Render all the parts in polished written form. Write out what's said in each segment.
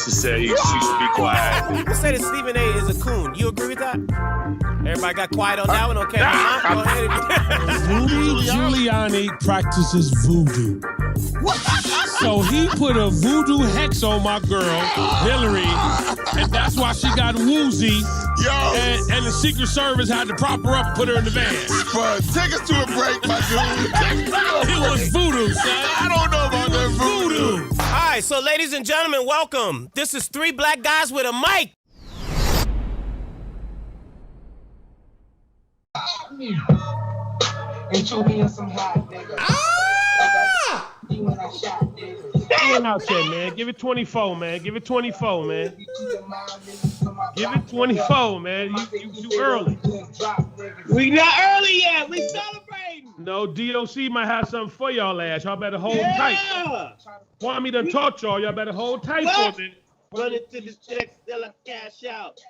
Said she should be quiet. People say that Stephen A. is a coon. You agree with that? Everybody got quiet on that one? Okay. Go ahead. Rudy Giuliani practices voodoo. So he put a voodoo hex on my girl, Hillary, and that's why she got woozy. Yo. And the Secret Service had to prop her up and put her in the van. But take us to a break, my dude. It was voodoo, son. I don't know about that voodoo. All right, so ladies and gentlemen, welcome. This is Three Black Guys with a Mic. And show me some hot niggas. You when I shot niggas. Get out there, man. Give it 24, man. Give it 24, man. Give it 24, man. You early. We not early yet. We celebrating. No, DOC might have something for y'all ass. Y'all better hold tight. Kwame done taught y'all. Y'all better hold tight for a minute. Run into the checks till I cash out.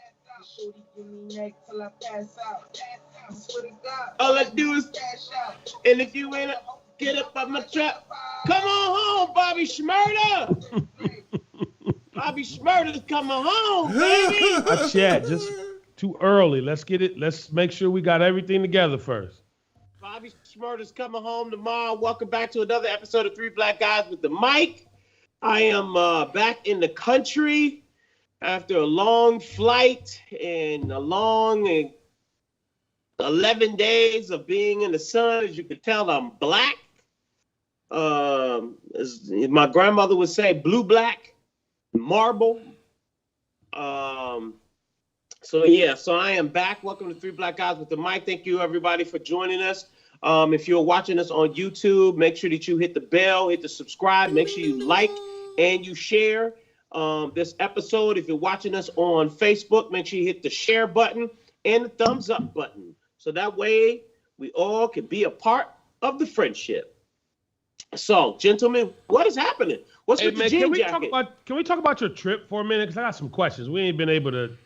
All I do is cash out. And if you ain't get up on my truck, come on home, Bobby Shmurda. Bobby Shmurda's coming home, baby. Chat, just too early. Let's get it. Let's make sure we got everything together first. Bobby Shmurda's coming home tomorrow. Welcome back to another episode of Three Black Guys with the Mic. I am back in the country after a long flight and a long 11 days of being in the sun. As you can tell, I'm black. As my grandmother would say, blue black, marble. So I am back. Welcome to Three Black Guys with the Mic. Thank you, everybody, for joining us. If you're watching us on YouTube, make sure that you hit the bell, hit the subscribe, make sure you like and you share this episode. If you're watching us on Facebook, make sure you hit the share button and the thumbs up button. So that way we all can be a part of the friendship. So, gentlemen, what is happening? What's with the jean jacket? Can we talk about your trip for a minute? Because I got some questions. We ain't been able to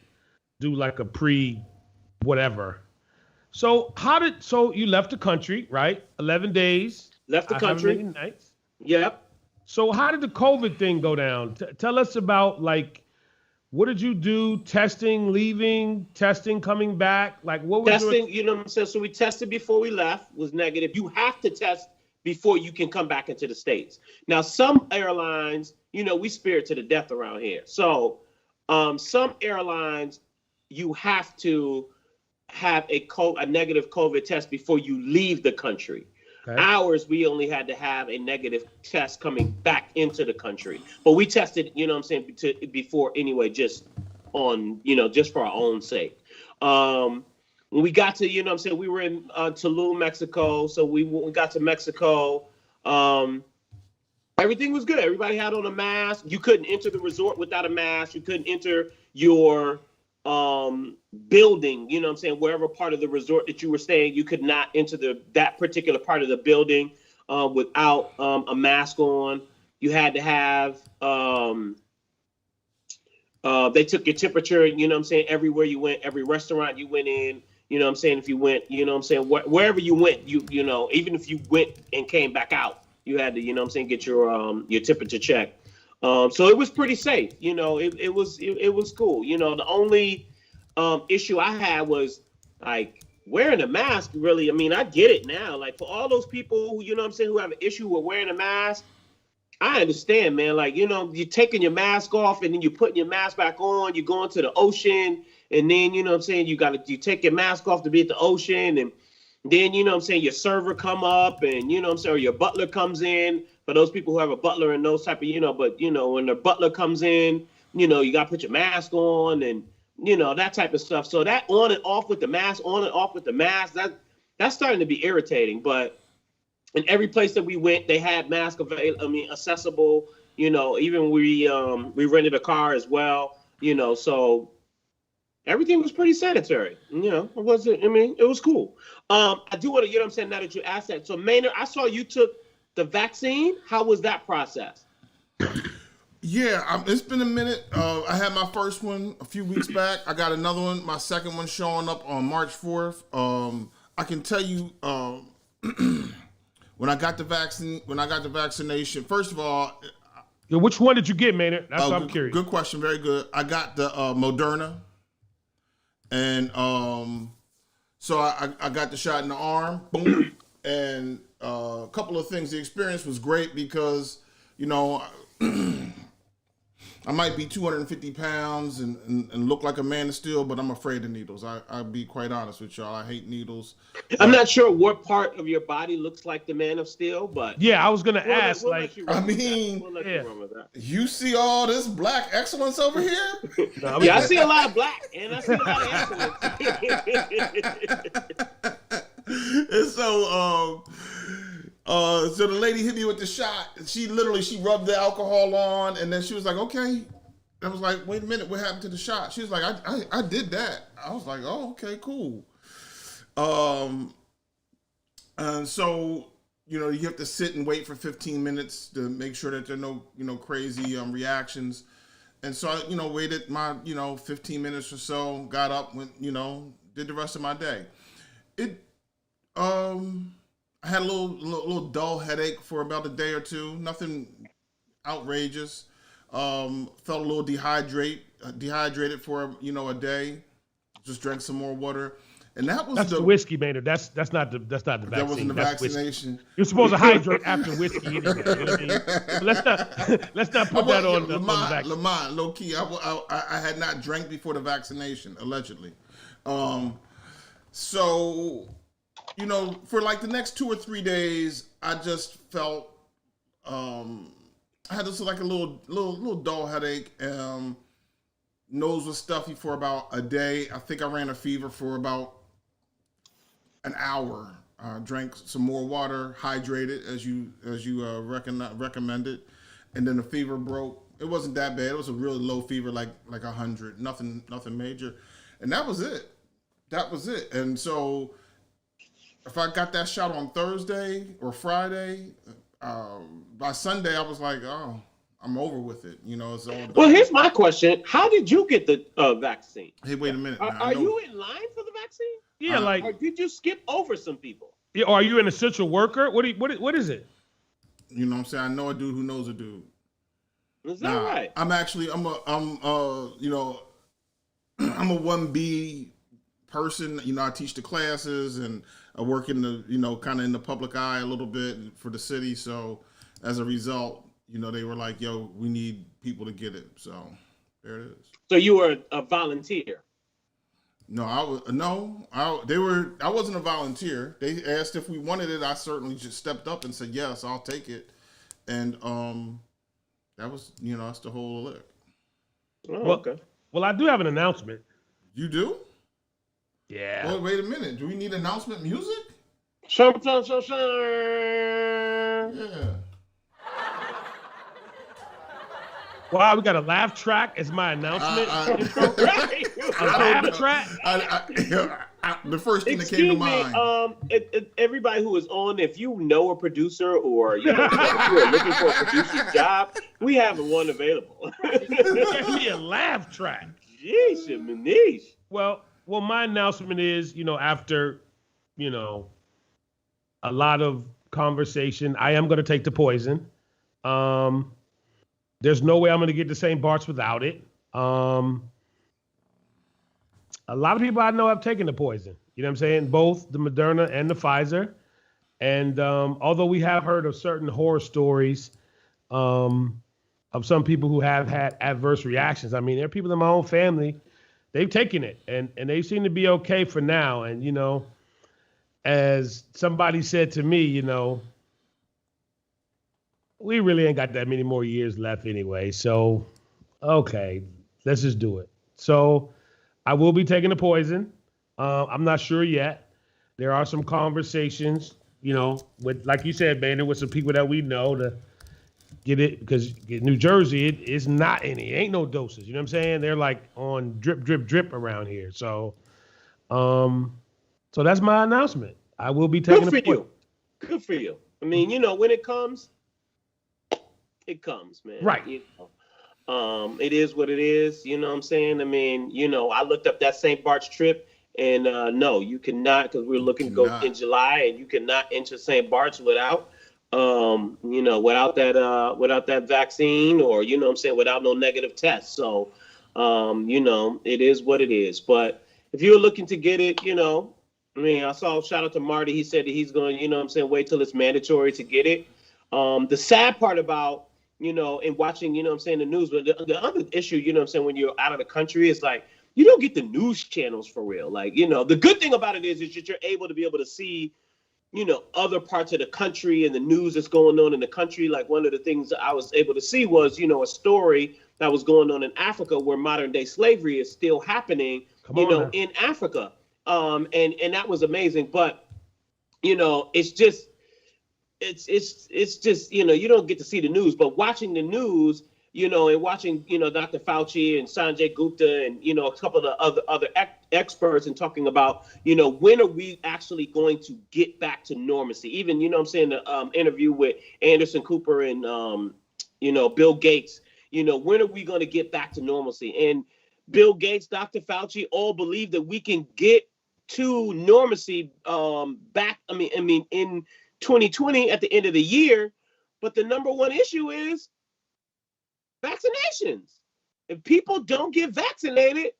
do like a pre-whatever. So you left the country, right? 11 days. Left the country. Nights. Yep. So how did the COVID thing go down? Tell us about, like, what did you do? Testing, leaving, testing, coming back? Like, what was testing? You know what I'm saying? So we tested before we left, was negative. You have to test before you can come back into the States. Now, some airlines, we spirit to the death around here. So some airlines, you have to have a negative COVID test before you leave the country. Okay. Ours, we only had to have a negative test coming back into the country. But we tested, before anyway, just for our own sake. When we got to, we were in Tulum, Mexico. So we got to Mexico. Everything was good. Everybody had on a mask. You couldn't enter the resort without a mask. You couldn't enter your building, wherever part of the resort that you were staying, you could not enter that particular part of the building without a mask on. You had to have, they took your temperature, everywhere you went, every restaurant you went in, if you went, wherever you went, even if you went and came back out, you had to, get your temperature checked. So it was pretty safe, it was cool. The only issue I had was like wearing a mask. Really, I get it now. Like for all those people who, who have an issue with wearing a mask, I understand, man. Like, you're taking your mask off and then you're putting your mask back on, you're going to the ocean, and then, you take your mask off to be at the ocean, and then, your server come up and, or your butler comes in. For those people who have a butler and those type of, but, when the butler comes in, you got to put your mask on and, that type of stuff. So that on and off with the mask, that's starting to be irritating. But in every place that we went, they had masks accessible, even we rented a car as well, so everything was pretty sanitary. It was cool. I do want to, now that you asked that. So Maynard, I saw you took the vaccine. How was that process? Yeah, it's been a minute. I had my first one a few weeks back. I got another one, my second one showing up on March 4th. I can tell you, when I got the vaccination, first of all, Which one did you get, Maynard? That's what I'm good, curious. Good question. Very good. I got the Moderna, and so I got the shot in the arm. Boom. And a couple of things. The experience was great because, you know, I might be 250 pounds and look like a man of steel, but I'm afraid of needles. I'll be quite honest with y'all. I hate needles. I'm not sure what part of your body looks like the Man of Steel, but Yeah, I was gonna ask. we'll like, let you run with that. mean, We'll let yeah. you run with that. You see all this black excellence over here? no, Yeah, I see a lot of black, and I see a lot of excellence. And so the lady hit me with the shot. She rubbed the alcohol on, and then she was like, okay. I was like, wait a minute, what happened to the shot? She was like, I did that. I was like, oh, okay, cool. And so, you know, you have to sit and wait for 15 minutes to make sure that there are no, you know, crazy reactions. And so I, you know, waited my, 15 minutes or so, got up, went, did the rest of my day. I had a little dull headache for about a day or two. Nothing outrageous. Felt a little dehydrated for a day. Just drank some more water, and that was that's the whiskey, Maynard. That's not the vaccine. That wasn't the That's vaccination. whiskey. You're supposed to hydrate after whiskey anyway. You know what I mean? But let's not put that on the vaccine. Lamont, low key, I had not drank before the vaccination, allegedly. So, for like the next 2 or 3 days, I just felt I had this like a little dull headache. Nose was stuffy for about a day. I think I ran a fever for about an hour. Drank some more water, hydrated as you recommended, and then the fever broke. It wasn't that bad. It was a really low fever, like 100. Nothing major, and that was it. And so, if I got that shot on Thursday or Friday, by Sunday I was like, oh, I'm over with it. It's all done. Well, here's my question: how did you get the vaccine? Hey, wait a minute. Are you in line for the vaccine? Yeah, Or did you skip over some people? Yeah, are you an essential worker? What is it? You know what I'm saying? I know a dude who knows a dude. Is that right? I'm a 1B person. I teach the classes and I work in the, kind of in the public eye a little bit for the city. So as a result, they were like, yo, we need people to get it. So there it is. So you were a volunteer? No, I wasn't a volunteer. They asked if we wanted it. I certainly just stepped up and said, yes, I'll take it. And that was, that's the whole lick. Oh, okay. Well, I do have an announcement. You do? Yeah. Well, wait a minute. Do we need announcement music? Yeah. Yeah. Wow, we got a laugh track as my announcement. Track. The first thing that came to mind. Everybody who is on, if you know a producer or if you are looking for a producer's job, we have one available. Give me a laugh track. Jeez, Manish. Well, my announcement is, after, a lot of conversation, I am going to take the poison. There's no way I'm going to get the St. Bart's without it. A lot of people I know have taken the poison. You know what I'm saying? Both the Moderna and the Pfizer. And although we have heard of certain horror stories of some people who have had adverse reactions, I mean, there are people in my own family, they've taken it and they seem to be okay for now. And, as somebody said to me, we really ain't got that many more years left anyway. So, okay, let's just do it. So I will be taking the poison. I'm not sure yet. There are some conversations, with, like you said, Banner, with some people that we know to get it, because in New Jersey, it is not any. It ain't no doses. You know what I'm saying? They're like on drip, drip, drip around here. So, so that's my announcement. I will be taking the poison. Good for you. I mean, when it comes, it comes, man. Right. It is what it is. You know what I'm saying? I mean, I looked up that St. Bart's trip, and no, you cannot, because we're looking to go in July, and you cannot enter St. Bart's without without that vaccine, or without no negative tests. So it is what it is. But if you're looking to get it, I saw, shout out to Marty, he said that he's going to wait till it's mandatory to get it. The sad part about in watching the news, but the other issue when you're out of the country is like you don't get the news channels for real. Like the good thing about it is that you're able to see other parts of the country and the news that's going on in the country. Like one of the things that I was able to see was, a story that was going on in Africa where modern day slavery is still happening, in Africa. And that was amazing. But, it's just, you don't get to see the news, but watching the news, and watching, Dr. Fauci and Sanjay Gupta and, a couple of the other experts and talking about, when are we actually going to get back to normalcy? Even, the interview with Anderson Cooper and, Bill Gates, when are we going to get back to normalcy? And Bill Gates, Dr. Fauci all believe that we can get to normalcy back. I mean, in 2020 at the end of the year. But the number one issue is vaccinations. If people don't get vaccinated,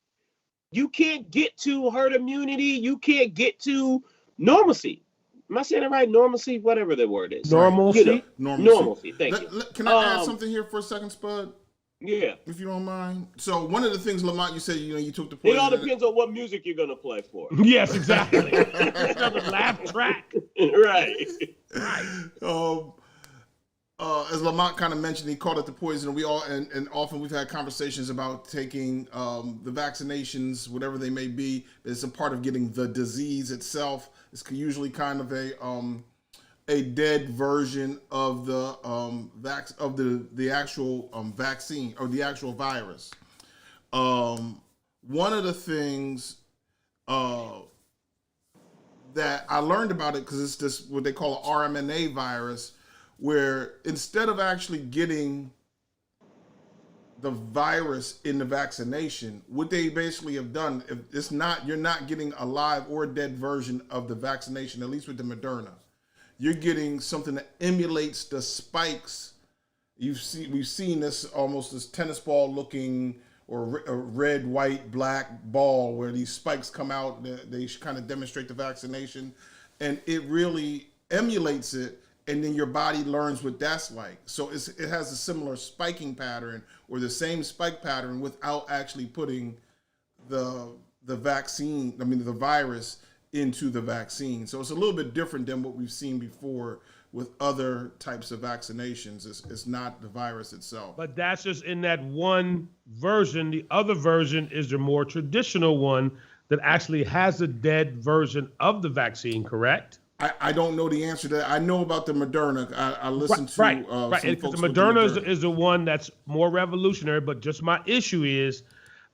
you can't get to herd immunity. You can't get to normalcy. Am I saying it right? Normalcy, whatever the word is. Normalcy. Normalcy. Thank you. Can I add something here for a second, Spud? Yeah. If you don't mind. So one of the things, Lamont, you said, you took the poison. It all depends on what music you're going to play for. Yes, exactly. Another laugh track. Right. As Lamont kind of mentioned, he called it the poison. We all, and often we've had conversations about taking the vaccinations, whatever they may be. It's a part of getting the disease itself. It's usually kind of a dead version of the the actual vaccine or the actual virus. One of the things that I learned about it, because it's this what they call an RMNA virus, where instead of actually getting the virus in the vaccination, what they basically have done, if it's not, you're not getting a live or dead version of the vaccination, at least with the Moderna. You're getting something that emulates the spikes. We've seen this almost this tennis ball looking, or a red, white, black ball where these spikes come out. They kind of demonstrate the vaccination, and it really emulates it. And then your body learns what that's like. So it has a similar spiking pattern or the same spike pattern without actually putting the vaccine, the virus into the vaccine. So it's a little bit different than what we've seen before with other types of vaccinations. It's not the virus itself. But that's just in that one version. The other version is the more traditional one that actually has a dead version of the vaccine, correct? I don't know the answer to that. I know about the Moderna. I listened to right. Some folks the with Moderna is the one that's more revolutionary, but just my issue is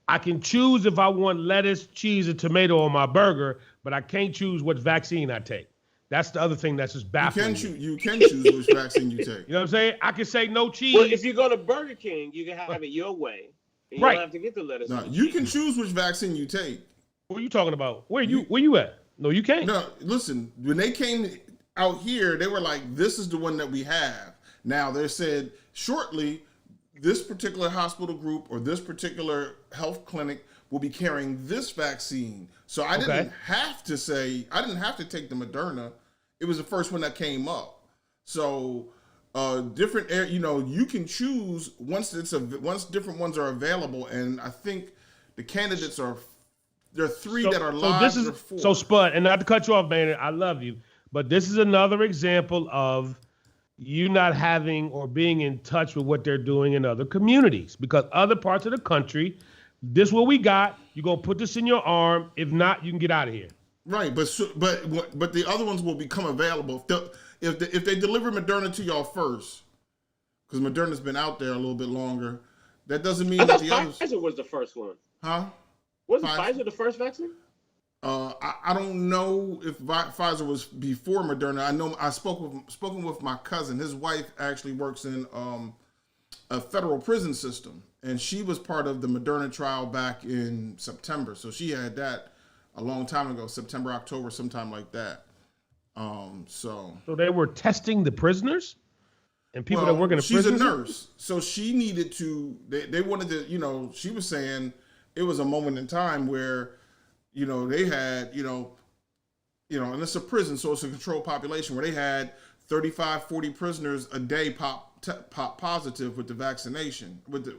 I can choose if I want lettuce, cheese, and tomato on my burger, but I can't choose what vaccine I take. That's the other thing that's just baffling. You can choose which vaccine you take. You know what I'm saying? I can say no cheese. Well, if you go to Burger King, you can have it your way. And you don't have to get the lettuce. No, you can choose which vaccine you take. What are you talking about? Where you at? No, you can't. No, listen, when they came out here, they were like, this is the one that we have. Now, they said shortly, this particular hospital group or this particular health clinic will be carrying this vaccine. So I didn't have to take the Moderna. It was the first one that came up. So different, you can choose once different ones are available. And I think the candidates there are three that are live. So Spud, and not to cut you off, man, I love you, but this is another example of you not having or being in touch with what they're doing in other communities, because other parts of the country, this is what we got. You're gonna put this in your arm. If not, you can get out of here. Right, but the other ones will become available if they deliver Moderna to y'all first, because Moderna's been out there a little bit longer. That doesn't mean that the others. Pfizer was the first one. Huh? Wasn't Pfizer the first vaccine? I don't know if Pfizer was before Moderna. I know I spoken with my cousin. His wife actually works in a federal prison system, and she was part of the Moderna trial back in September. So she had that a long time ago, September, October, sometime like that. So they were testing the prisoners and people that work in the she's prison. a nurse, so she needed to. They wanted to. You know, she was saying it was a moment in time where, you know, they had, and it's a prison, so it's a controlled population where they had 35, 40 prisoners a day pop positive with the vaccination, with the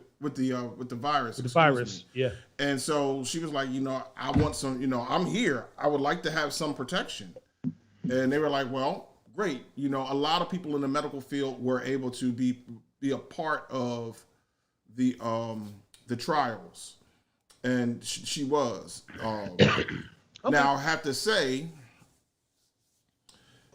virus. With the virus, yeah. And so she was like, I want some, I'm here. I would like to have some protection. And they were like, well, great. A lot of people in the medical field were able to be a part of the trials. And she was. Okay. Now, I have to say,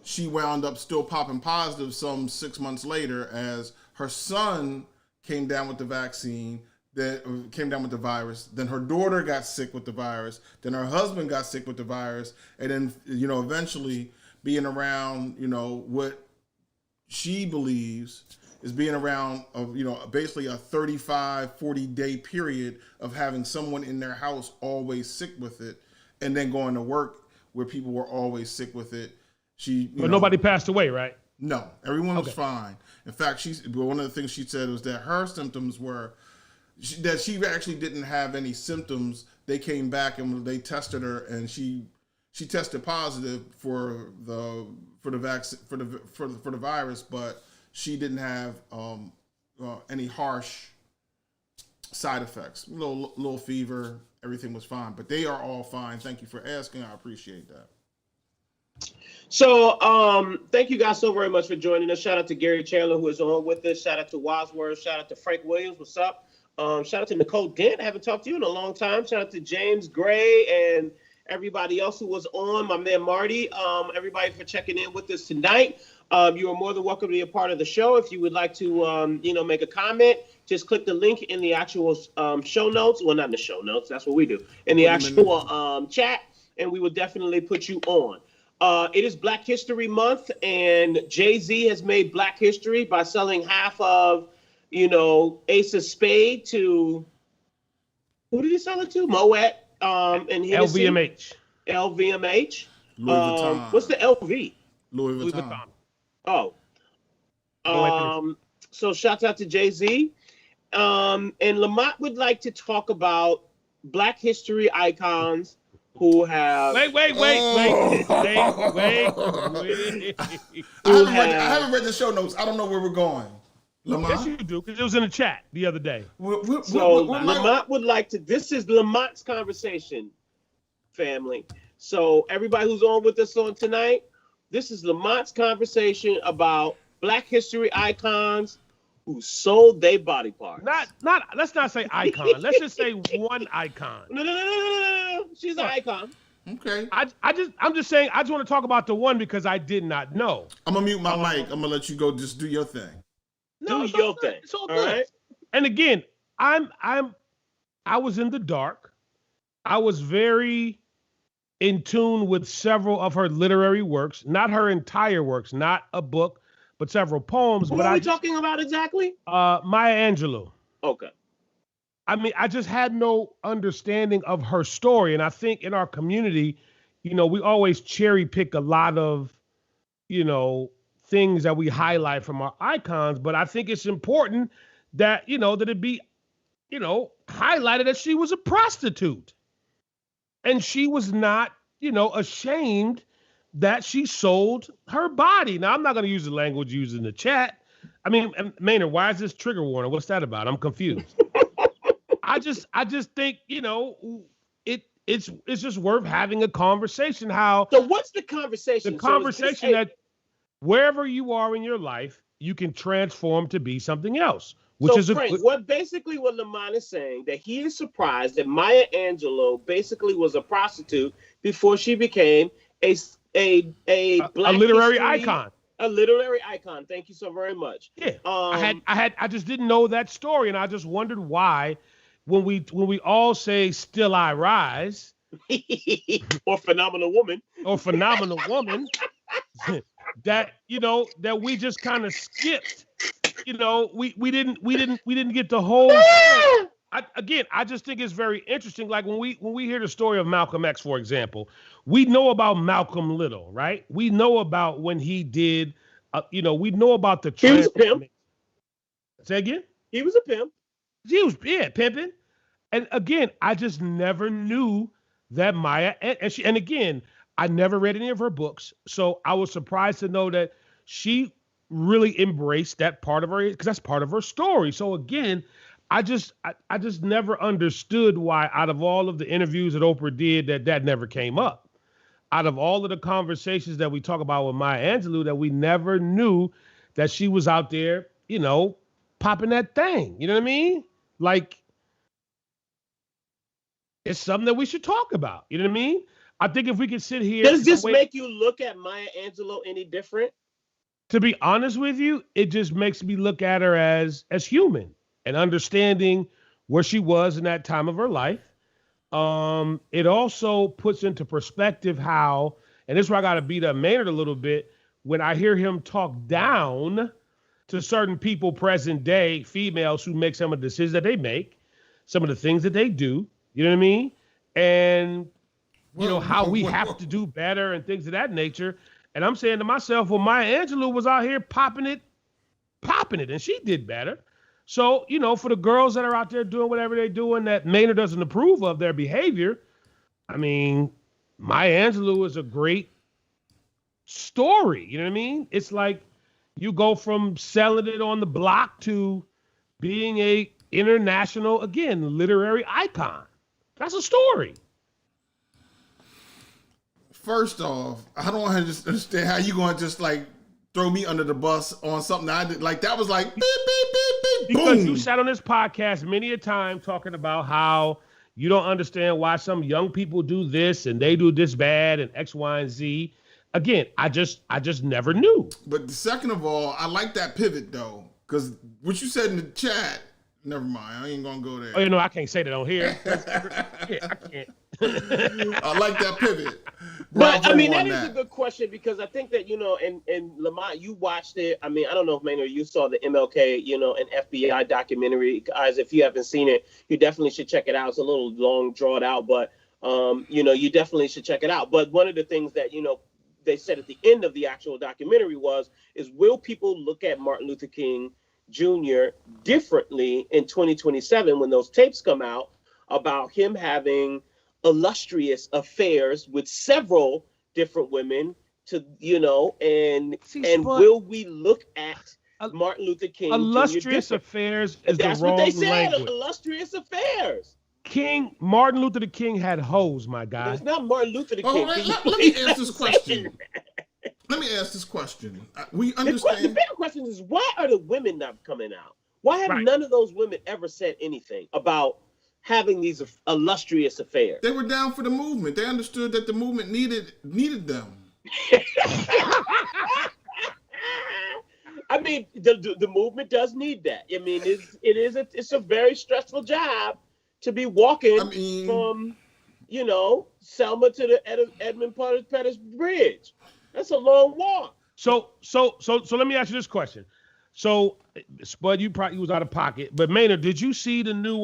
she wound up still popping positive some 6 months later as her son came down with the vaccine, that came down with the virus. Then her daughter got sick with the virus. Then her husband got sick with the virus. And then, eventually being around, what she believes is being around, basically a 35, 40-day period of having someone in their house always sick with it, and then going to work where people were always sick with it. But nobody passed away, right? No, everyone was fine. In fact, one of the things she said was that her symptoms were that she actually didn't have any symptoms. They came back and they tested her, and she tested positive for the vaccine for the virus, but she didn't have any harsh side effects. Little fever, everything was fine. But they are all fine. Thank you for asking. I appreciate that. So thank you guys so very much for joining us. Shout out to Gary Chandler, who is on with us. Shout out to Wadsworth. Shout out to Frank Williams. What's up? Shout out to Nicole Dent. I haven't talked to you in a long time. Shout out to James Gray and everybody else who was on. My man Marty. Everybody for checking in with us tonight. You are more than welcome to be a part of the show. If you would like to, make a comment, just click the link in the actual show notes. Well, not in the show notes. That's what we do. In the actual chat, and we will definitely put you on. It is Black History Month, and Jay-Z has made Black history by selling half of, Ace of Spade to, who did he sell it to? Moet and Hennessy. LVMH. Louis Vuitton. What's the LV? Louis Vuitton. Oh. So shouts out to Jay-Z. And Lamont would like to talk about Black history icons who have... Wait. I haven't read the show notes. I don't know where we're going. Lamont? Yes, you do, because it was in the chat the other day. Lamont would like to... This is Lamont's conversation, family. So everybody who's on with us on tonight, this is Lamont's conversation about Black history icons who sold their body parts. Let's not say icon. Let's just say one icon. No. She's an icon. Okay. I'm just saying, I just want to talk about the one because I did not know. I'm gonna mute my mic. I'm gonna let you go. Just do your thing. Do your thing. It's all good. Right? And again, I was in the dark. I was very in tune with several of her literary works, not her entire works, not a book, but several poems. What are we talking about exactly? Maya Angelou. Okay. I mean, I just had no understanding of her story. And I think in our community, we always cherry pick a lot of, things that we highlight from our icons. But I think it's important that, that it be, highlighted that she was a prostitute. And she was not, ashamed that she sold her body. Now, I'm not going to use the language used in the chat. I mean, Maynard, why is this trigger warning? What's that about? I'm confused. I just think, it's just worth having a conversation. So what's the conversation? The conversation that wherever you are in your life, you can transform to be something else. Frank, what Lamont is saying, that he is surprised that Maya Angelou basically was a prostitute before she became a Black literary icon. A literary icon. Thank you so very much. Yeah. I just didn't know that story, and I just wondered why, when we all say "Still I Rise," or phenomenal woman, that that we just kind of skipped. We didn't get the whole I just think it's very interesting. Like when we hear the story of Malcolm X, for example, we know about Malcolm Little, right? We know about when he did, we know about the. He was a pimp. Say again? He was a pimp. He was, pimping. And again, I just never knew that Maya, and again, I never read any of her books, so I was surprised to know that she really embraced that part of her, because that's part of her story. So again, I just never understood why, out of all of the interviews that Oprah did, that never came up. Out of all of the conversations that we talk about with Maya Angelou, that we never knew that she was out there, popping that thing. You know what I mean? Like, it's something that we should talk about. You know what I mean? I think if we could sit here. Does this make you look at Maya Angelou any different? To be honest with you, it just makes me look at her as human and understanding where she was in that time of her life. It also puts into perspective how, and this is where I got to beat up Maynard a little bit, when I hear him talk down to certain people present day, females who make some of the decisions that they make, some of the things that they do, you know what I mean? And, how we have to do better and things of that nature. And I'm saying to myself, well, Maya Angelou was out here popping it, and she did better. So, for the girls that are out there doing whatever they're doing that Maynard doesn't approve of their behavior, I mean, Maya Angelou is a great story. You know what I mean? It's like you go from selling it on the block to being a international, again, literary icon. That's a story. First off, I don't understand how you going to just like throw me under the bus on something I did. Like, that was like, beep, beep, beep, beep, boom. Because you sat on this podcast many a time talking about how you don't understand why some young people do this and they do this bad and X, Y, and Z. Again, I just never knew. But second of all, I like that pivot though, because what you said in the chat, never mind, I ain't gonna go there. Oh, I can't say that on here. I can't. I like that pivot. But Bravo I mean, on that is a good question, because I think that, and Lamont, you watched it. I mean, I don't know if Maynard, you saw the MLK, and FBI documentary. Guys, if you haven't seen it, you definitely should check it out. It's a little long, drawn out, but, you definitely should check it out. But one of the things that, they said at the end of the actual documentary is will people look at Martin Luther King Jr. differently in 2027 when those tapes come out about him having illustrious affairs with several different women will we look at Martin Luther King illustrious Jr. affairs is That's the wrong what they said, language. illustrious affairs. Martin Luther King had hoes, my guy. It's not Martin Luther King. Let me ask this question. We understand. The bigger question is, why are the women not coming out? Why have none of those women ever said anything about having these illustrious affairs? They were down for the movement. They understood that the movement needed them. I mean, the movement does need that. I mean, it's a very stressful job to be walking from, Selma to the Edmund Pettus Bridge. That's a long walk. So let me ask you this question. So, Spud, you was out of pocket, but Maynard, did you see the new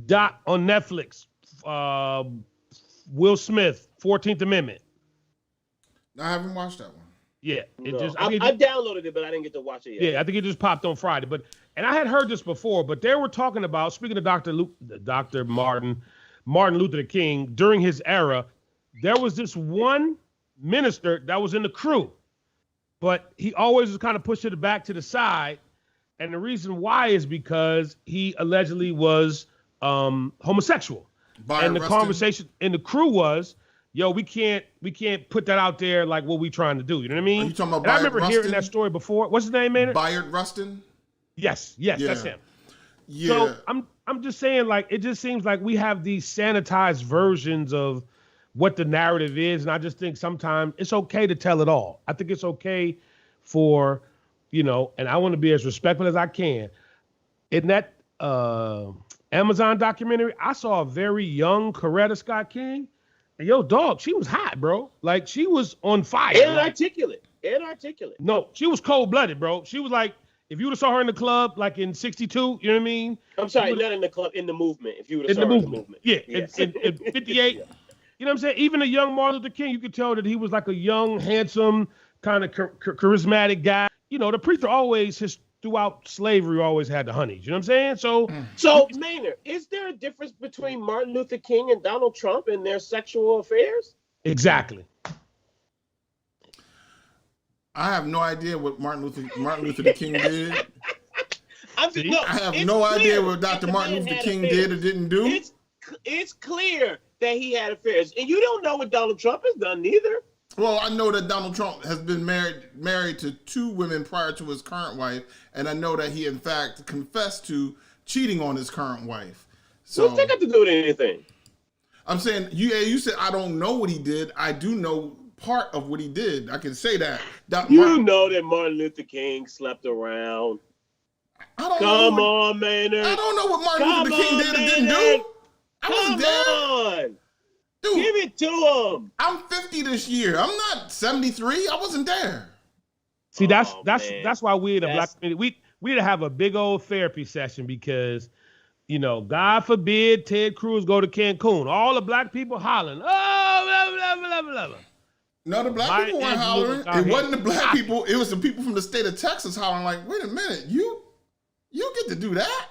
doc on Netflix? Will Smith, 14th Amendment. I haven't watched that one. Yeah, I downloaded it, but I didn't get to watch it yet. Yeah, I think it just popped on Friday. And I had heard this before, but they were talking about, speaking of Dr. Martin Luther King, during his era, there was this one minister that was in the crew, but he always was kind of pushing it back to the side. And the reason why is because he allegedly was homosexual. And the conversation in the crew was, yo, we can't put that out there like what we trying to do. You know what I mean? Are you talking about and I remember hearing that story before. What's his name, Maynard? Bayard Rustin? Yes, that's him. Yeah. So I'm just saying, like, it just seems like we have these sanitized versions of what the narrative is, and I just think sometimes it's okay to tell it all. I think it's okay for, and I want to be as respectful as I can. In that Amazon documentary, I saw a very young Coretta Scott King. And yo, dog, she was hot, bro. Like, she was on fire. And articulate. No, she was cold-blooded, bro. She was like, If you would have saw her in the club like in '62, you know what I mean? I'm sorry, not in the club, in the movement. If you would have In saw the her in the movement, movement. yeah. Yes. In '58, you know what I'm saying? Even a young Martin Luther King, you could tell that he was like a young, handsome, kind of charismatic guy. You know, the preacher always throughout slavery always had the honeys. You know what I'm saying? So, Maynard, is there a difference between Martin Luther King and Donald Trump in their sexual affairs? Exactly. I have no idea what Martin Luther King did. I have no idea what Dr. Martin Luther King did or didn't do. It's clear that he had affairs, and you don't know what Donald Trump has done neither. Well, I know that Donald Trump has been married to 2 women prior to his current wife, and I know that he in fact confessed to cheating on his current wife. So what's that got to do with anything? I'm saying you said I don't know what he did. I do know part of what he did. I can say that. You know that Martin Luther King slept around. Come on, Maynard. I don't know what Martin Luther King did or didn't do. I wasn't there. Come on. Dude, give it to him. I'm 50 this year. I'm not 73. I wasn't there. See, that's why we the black community, we to have a big old therapy session because, you know, God forbid Ted Cruz go to Cancun. All the black people hollering, oh, blah, blah, blah, blah, blah. No, the black people weren't hollering. It wasn't the black people. It was the people from the state of Texas hollering like, wait a minute, you get to do that?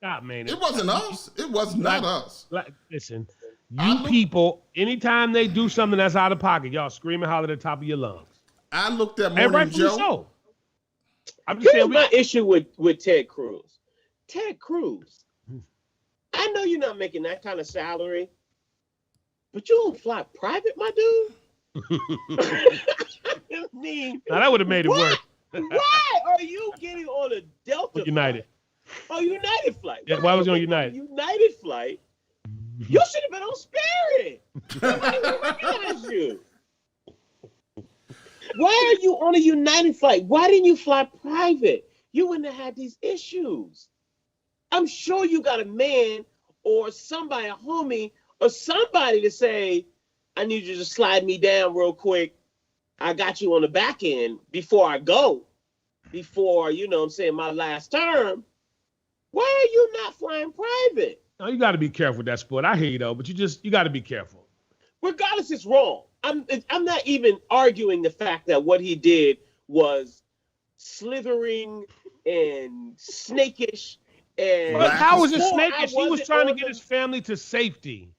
God, man. It wasn't us. It was not us. Listen, people, anytime they do something that's out of pocket, y'all scream and holler at the top of your lungs. I looked at Morning Morning Joe. So. I'm just Here's saying, my issue with Ted Cruz. Ted Cruz, I know you're not making that kind of salary, but you don't fly private, my dude? I mean, now that would have made it worse. Why are you getting on a Delta United? Oh, United flight. Yeah, why was you on United? United flight. You should have been on Spirit. Nobody recognized you. Why are you on a United flight? Why didn't you fly private? You wouldn't have had these issues. I'm sure you got a man or somebody, a homie, or somebody to say, I need you to slide me down real quick. I got you on the back end before I go. Before, you know what I'm saying, my last term. Why are you not flying private? No, you got to be careful with that sport. I hear you though, but you got to be careful. Regardless, it's wrong. I'm not even arguing the fact that what he did was slithering and snakish. And but how was it snakish? He was trying to get his family to safety.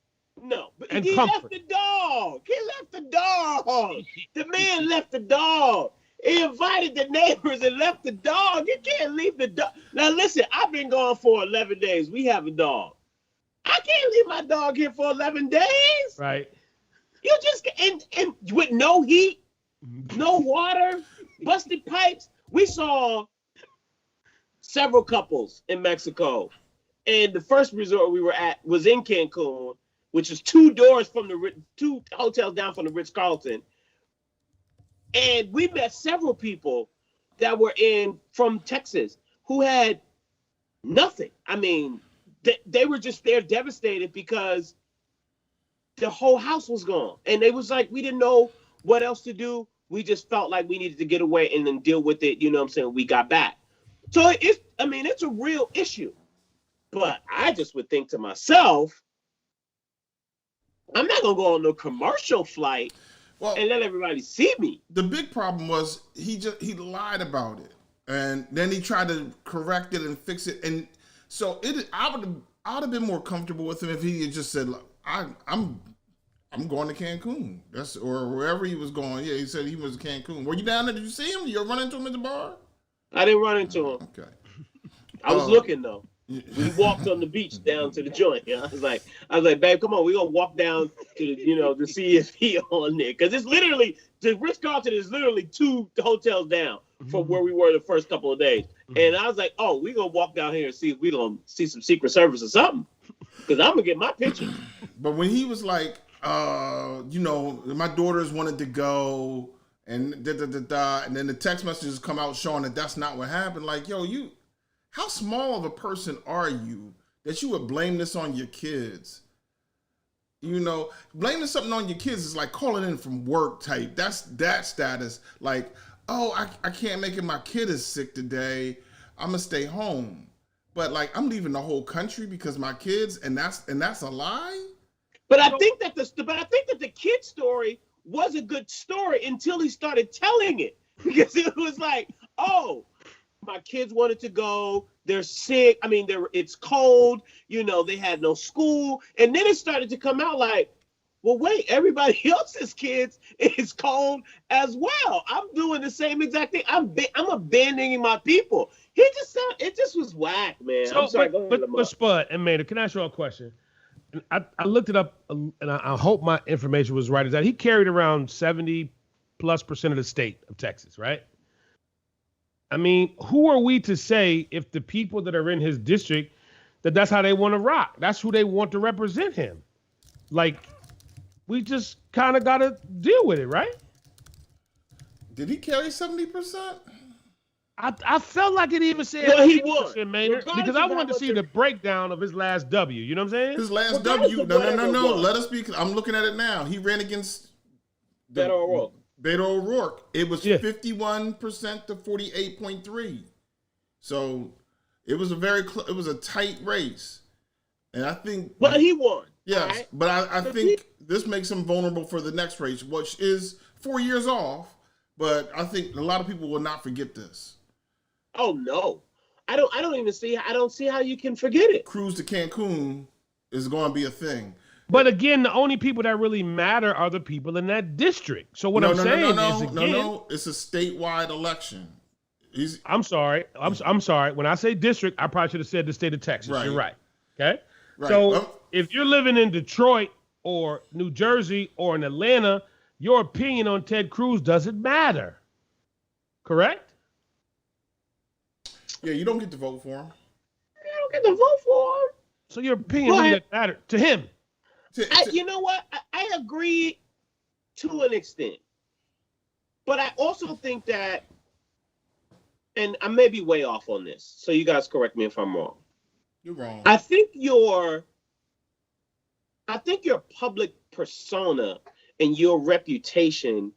No, but and he comfort. left the dog. He left the dog. The man left the dog. He invited the neighbors and left the dog. You can't leave the dog. Now listen, I've been gone for 11 days. We have a dog. I can't leave my dog here for 11 days. Right. You just and with no heat, no water, busted pipes. We saw several couples in Mexico, and the first resort we were at was in Cancun, which is 2 doors from the 2 hotels down from the Ritz-Carlton. And we met several people that were from Texas who had nothing. I mean, they were just there devastated because the whole house was gone. And they was like, we didn't know what else to do. We just felt like we needed to get away and then deal with it. You know what I'm saying? We got back. So it's a real issue. But I just would think to myself, I'm not going to go on no commercial flight and let everybody see me. The big problem was he lied about it. And then he tried to correct it and fix it. And so I would have been more comfortable with him if he had just said, look, I'm going to Cancun. Or wherever he was going. Yeah, he said he was in Cancun. Were you down there? Did you see him? Did you run into him at the bar? I didn't run into him. Okay. I was looking though. We walked on the beach down to the joint. You know? I was like, babe, come on, we're gonna walk down to to see if he on there. Cause it's literally the Ritz-Carlton is literally 2 hotels down from where we were the first couple of days. And I was like, oh, we're gonna walk down here and see if we gonna see some Secret Service or something. Cause I'm gonna get my picture. But when he was like, my daughters wanted to go and and then the text messages come out showing that that's not what happened. Like, yo, how small of a person are you that you would blame this on your kids? Blaming something on your kids is like calling in from work type. That's that status. Like, oh, I can't make it. My kid is sick today. I'm gonna stay home. But like I'm leaving the whole country because my kids, and that's a lie. But I think that the kid story was a good story until he started telling it, because it was like, oh, my kids wanted to go. They're sick. I mean, it's cold. You know, they had no school, and then it started to come out like, well, wait, everybody else's kids is cold as well. I'm doing the same exact thing. I'm abandoning my people. It just was whack, man. So, I'm sorry. but Spud and Maynard, can I ask you a question? I looked it up, and I hope my information was right. Is that he carried around 70+% of the state of Texas, right? I mean, who are we to say if the people that are in his district that's how they want to rock? That's who they want to represent him. Like, we just kind of got to deal with it, right? Did he carry 70%? I felt like it even said he won, Maynard, because I wanted to see the breakdown of his last W. You know what I'm saying? His last W. No. Let us be. I'm looking at it now. He ran against Beto O'Rourke. Beto O'Rourke. It was 51% to 48.3. So it was it was a tight race, and I think. But he won. Yes, right? but I think this makes him vulnerable for the next race, which is 4 years off. But I think a lot of people will not forget this. Oh no, I don't see how you can forget it. Cruise to Cancun is going to be a thing. But again, the only people that really matter are the people in that district. So what I'm saying is, it's a statewide election. I'm sorry. I'm sorry. When I say district, I probably should have said the state of Texas. Right. You're right. Okay. Right. So if you're living in Detroit or New Jersey or in Atlanta, your opinion on Ted Cruz doesn't matter. Correct? Yeah, you don't get to vote for him. You don't get to vote for him. So your opinion really doesn't matter to him. You know what? I agree to an extent. But I also think that, and I may be way off on this, so you guys correct me if I'm wrong. You're wrong. I think your public persona and your reputation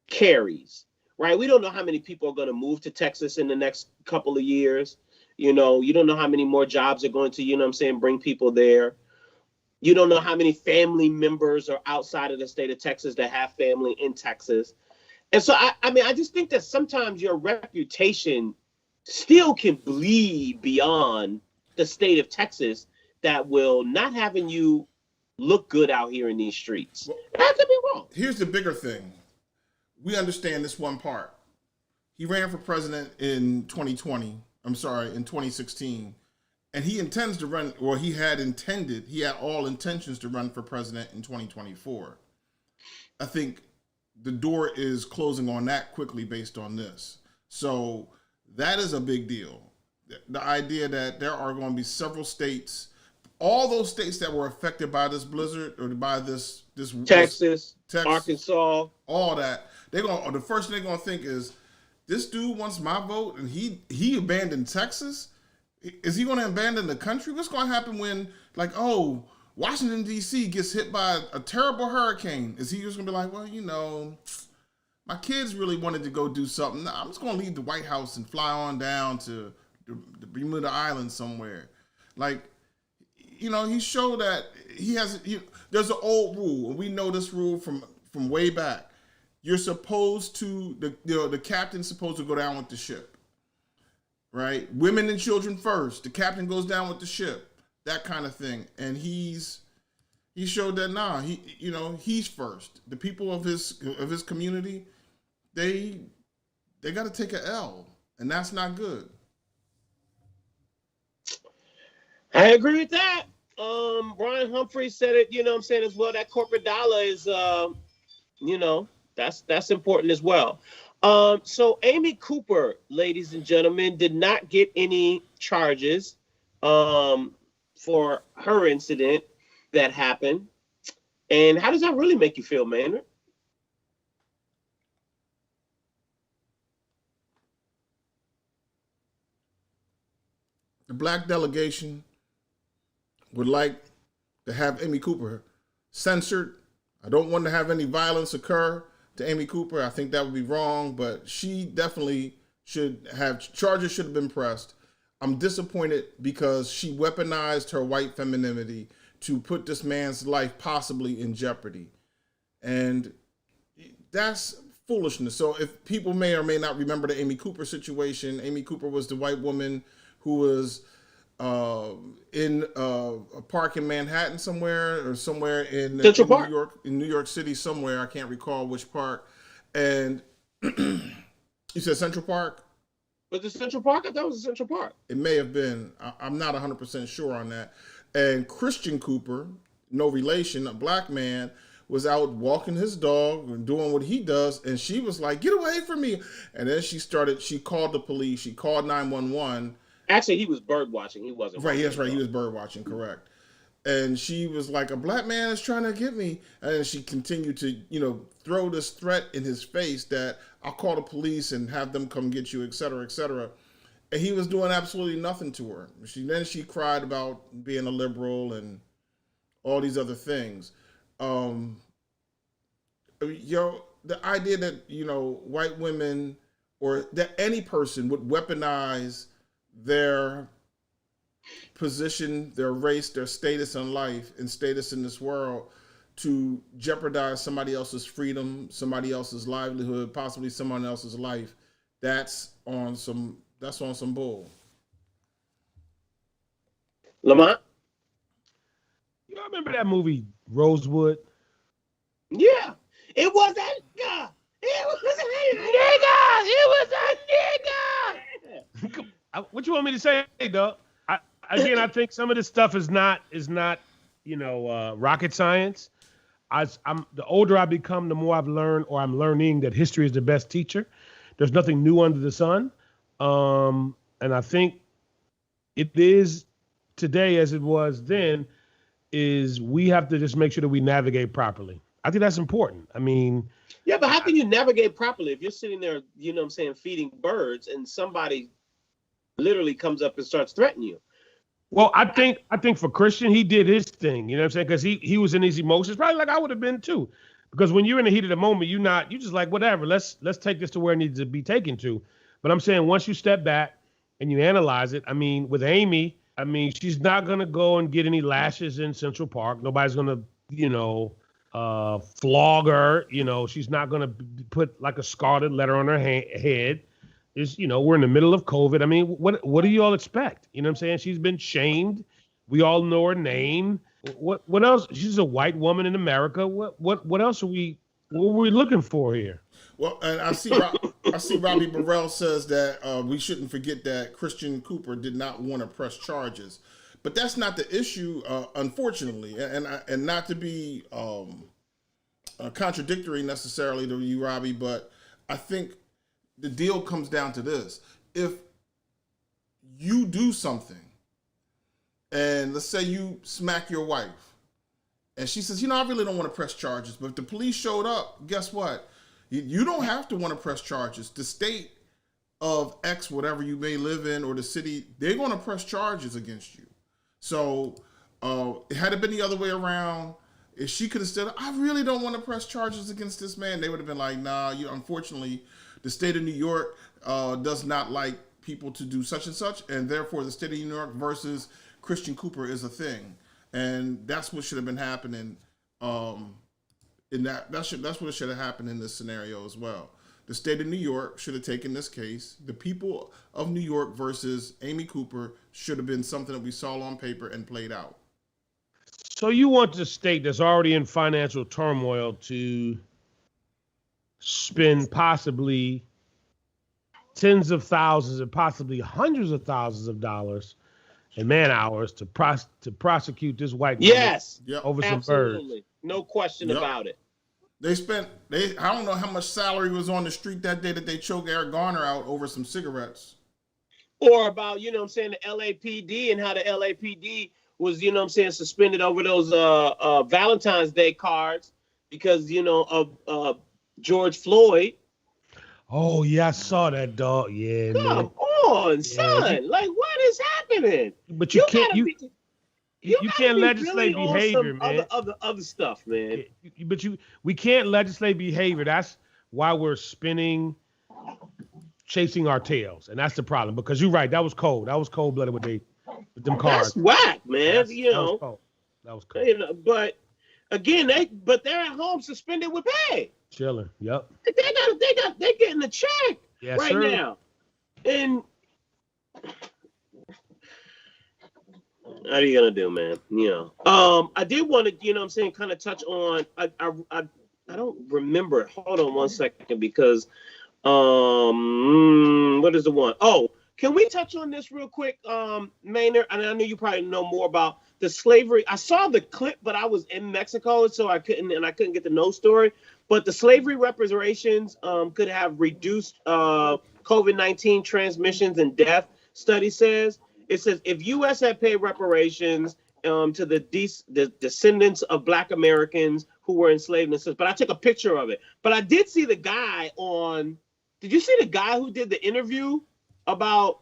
carries, right? We don't know how many people are going to move to Texas in the next couple of years. You know, you don't know how many more jobs are going to, bring people there. You don't know how many family members are outside of the state of Texas that have family in Texas. And so, I just think that sometimes your reputation still can bleed beyond the state of Texas that will not having you look good out here in these streets. That could be wrong. Here's the bigger thing. We understand this one part. He ran for president in 2016, and he intends to run, or he had all intentions to run for president in 2024. I think the door is closing on that quickly based on this. So that is a big deal. The idea that there are going to be several states, all those states that were affected by this blizzard or by this Texas, Arkansas, all that, the first thing they're going to think is, this dude wants my vote and he abandoned Texas. Is he going to abandon the country? What's going to happen when, like, Washington, D.C. gets hit by a terrible hurricane? Is he just going to be like, well, my kids really wanted to go do something. I'm just going to leave the White House and fly on down to the Bermuda Islands somewhere. Like, he showed that there's an old rule, and we know this rule from way back. You're supposed to, the captain's supposed to go down with the ship, right? Women and children first. The captain goes down with the ship, that kind of thing. And he showed that he's first. The people of his community, they got to take an L, and that's not good. I agree with that. Brian Humphrey said it, as well. That corporate dollar is, that's important as well. So Amy Cooper, ladies and gentlemen, did not get any charges for her incident that happened. And how does that really make you feel, Maynard? The black delegation would like to have Amy Cooper censored. I don't want to have any violence occur to Amy Cooper. I think that would be wrong, but she definitely charges should have been pressed. I'm disappointed because she weaponized her white femininity to put this man's life possibly in jeopardy. And that's foolishness. So if people may or may not remember the Amy Cooper situation, Amy Cooper was the white woman who was in a park in Manhattan somewhere, or somewhere in Central Park. New York City somewhere. I can't recall which park. And you said Central Park? Was it Central Park? I thought it was Central Park. It may have been. I'm not 100% sure on that. And Christian Cooper, no relation, a black man, was out walking his dog and doing what he does. And she was like, get away from me. And then she called the police. She called 911. Actually, he was bird watching. He wasn't. Right, that's right. He was bird watching, correct. And she was like, a black man is trying to get me. And she continued to, throw this threat in his face that I'll call the police and have them come get you, et cetera, et cetera. And he was doing absolutely nothing to her. She cried about being a liberal and all these other things. The idea that, white women or that any person would weaponize their position, their race, their status in life and status in this world to jeopardize somebody else's freedom, somebody else's livelihood, possibly someone else's life, that's on some bull. Lamont? You remember that movie Rosewood? Yeah. It was a nigga. It was a nigga. What you want me to say, dog? I think some of this stuff is not rocket science. I'm the older I become, the more I've learned, or I'm learning, that history is the best teacher. There's nothing new under the sun. And I think it is today as it was then, is we have to just make sure that we navigate properly. I think that's important. I mean, yeah, but how can you navigate properly if you're sitting there, feeding birds and somebody literally comes up and starts threatening you? Well, I think for Christian, he did his thing, you know what I'm saying? Because he was in his emotions, probably like I would have been too. Because when you're in the heat of the moment, you just like, whatever, let's take this to where it needs to be taken to. But I'm saying once you step back and you analyze it, I mean, with Amy, she's not going to go and get any lashes in Central Park. Nobody's going to, flog her. She's not going to put like a scarlet letter on her head. We're in the middle of COVID. I mean, what do you all expect? You know what I'm saying? She's been shamed. We all know her name. What else? She's a white woman in America. What else are we looking for here? Well, and I see Robbie Burrell says that we shouldn't forget that Christian Cooper did not want to press charges, but that's not the issue, unfortunately. And not to be contradictory necessarily to you, Robbie, but I think the deal comes down to this: if you do something, and let's say you smack your wife, and she says, I really don't want to press charges, but if the police showed up, guess what? You don't have to want to press charges. The state of X, whatever you may live in, or the city, they're going to press charges against you. So had it been the other way around, if she could have said, I really don't want to press charges against this man, they would have been like, nah, unfortunately, the state of New York does not like people to do such and such, and therefore the state of New York versus Christian Cooper is a thing. And that's what should have been happening. That's what should have happened in this scenario as well. The state of New York should have taken this case. The people of New York versus Amy Cooper should have been something that we saw on paper and played out. So you want the state that's already in financial turmoil to spend possibly tens of thousands and possibly hundreds of thousands of dollars and man hours to prosecute this white woman over some birds. No question about it. I don't know how much salary was on the street that day that they choked Eric Garner out over some cigarettes. Or about, the LAPD and how the LAPD was, suspended over those Valentine's Day cards because, of George Floyd. Oh, yeah, I saw that, dog. Yeah, Come on, son. Like, what is happening? But you can't legislate behavior, man. Other stuff, man. We can't legislate behavior. That's why we're spending chasing our tails, and that's the problem. Because you're right, that was cold. That was cold-blooded with them cards. That's whack, man. That You was know, cold. That was cold. you know, but again, they're at home suspended with pay. Chilling. Yep. They're getting a check Yes, right sir. now. And what are you gonna do, man? You know. I did want to, you know what I'm saying, kind of touch on I don't remember. Hold on one second because what is the one? Oh, can we touch on this real quick, Maynard? And I know you probably know more about the slavery. I saw the clip, but I was in Mexico, so I couldn't get the no story. But the slavery reparations could have reduced COVID-19 transmissions and death. Study says if U.S. had paid reparations to the descendants of Black Americans who were enslaved, but I took a picture of it. But I did see the guy on. Did you see the guy who did the interview about